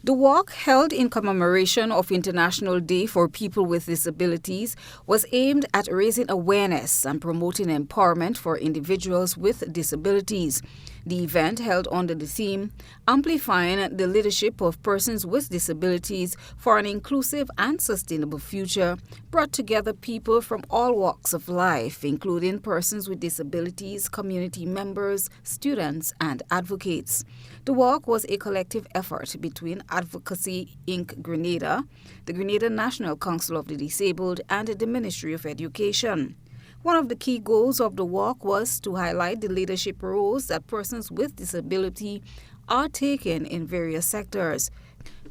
The walk, held in commemoration of International Day for People with Disabilities, was aimed at raising awareness and promoting empowerment for individuals with disabilities. The event, held under the theme Amplifying the Leadership of Persons with Disabilities for an Inclusive and Sustainable Future, brought together people from all walks of life, including persons with disabilities, community members, students, and advocates. The walk was a collective effort between Advocacy Inc. Grenada, the Grenada National Council of the Disabled, and the Ministry of Education. One of the key goals of the walk was to highlight the leadership roles that persons with disability are taking in various sectors.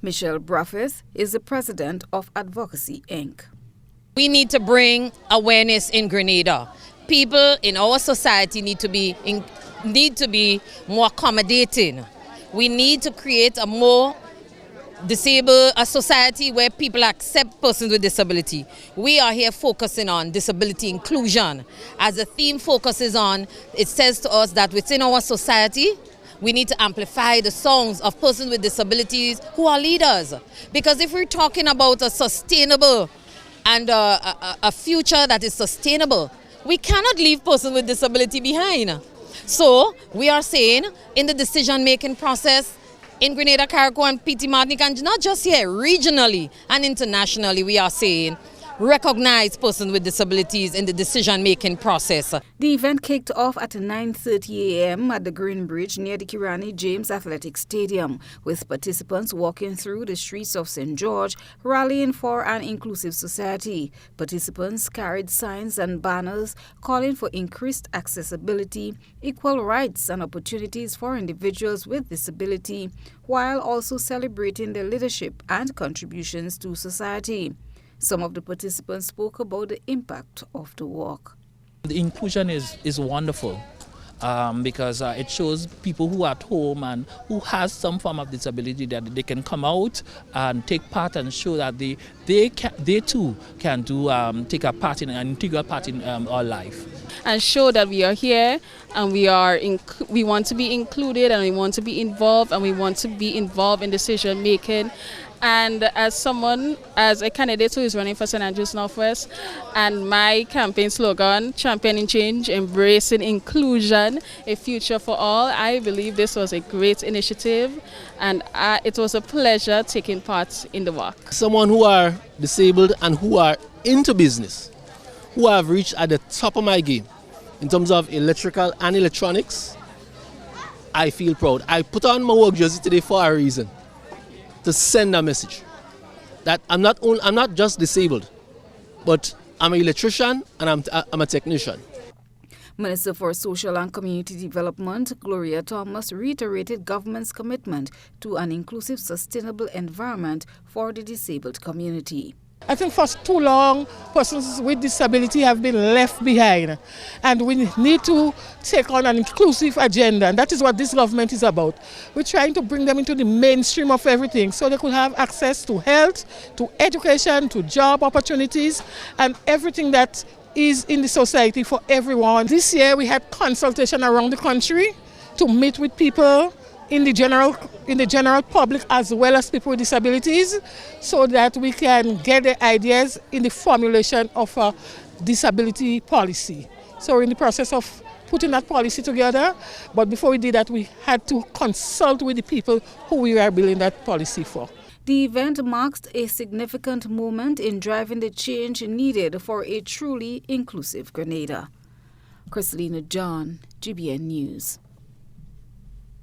Michelle Braffith is the president of Advocacy Inc. We need to bring awareness in Grenada. People in our society need to be more accommodating. We need to create a more a society where people accept persons with disability. We are here focusing on disability inclusion. As the theme focuses on, it says to us that within our society, we need to amplify the songs of persons with disabilities who are leaders. Because if we're talking about a sustainable and a future that is sustainable, we cannot leave persons with disability behind. So we are saying in the decision-making process, in Grenada, Carriacou and PT Martinique, and not just here, regionally and internationally, we are saying recognize persons with disabilities in the decision-making process. The event kicked off at 9:30 a.m. at the Green Bridge near the Kirani James Athletic Stadium, with participants walking through the streets of St. George, rallying for an inclusive society. Participants carried signs and banners calling for increased accessibility, equal rights and opportunities for individuals with disability, while also celebrating their leadership and contributions to society. Some of the participants spoke about the impact of the walk. The inclusion is wonderful because it shows people who are at home and who has some form of disability that they can come out and take part and show that they too can do take a part in an integral part in our life. And show that we are here and we want to be included and we want to be involved and we want to be involved in decision making. And as a candidate who is running for St. Andrews Northwest, and my campaign slogan, championing change, embracing inclusion, a future for all, I believe this was a great initiative and it was a pleasure taking part in the walk. Someone who are disabled and who are into business, who have reached at the top of my game in terms of electrical and electronics, I feel proud. I put on my work jersey today for a reason. To send a message that I'm not just disabled, but I'm an electrician and I'm a technician. Minister for Social and Community Development, Gloria Thomas, reiterated government's commitment to an inclusive, sustainable environment for the disabled community. I think for too long, persons with disability have been left behind, and we need to take on an inclusive agenda, and that is what this government is about. We're trying to bring them into the mainstream of everything so they could have access to health, to education, to job opportunities, and everything that is in the society for everyone. This year we had consultation around the country to meet with people in the general public as well as people with disabilities, so that we can get the ideas in the formulation of a disability policy. So we're in the process of putting that policy together, but before we did that we had to consult with the people who we are building that policy for. The event marks a significant moment in driving the change needed for a truly inclusive Grenada. Christelina John, GBN News.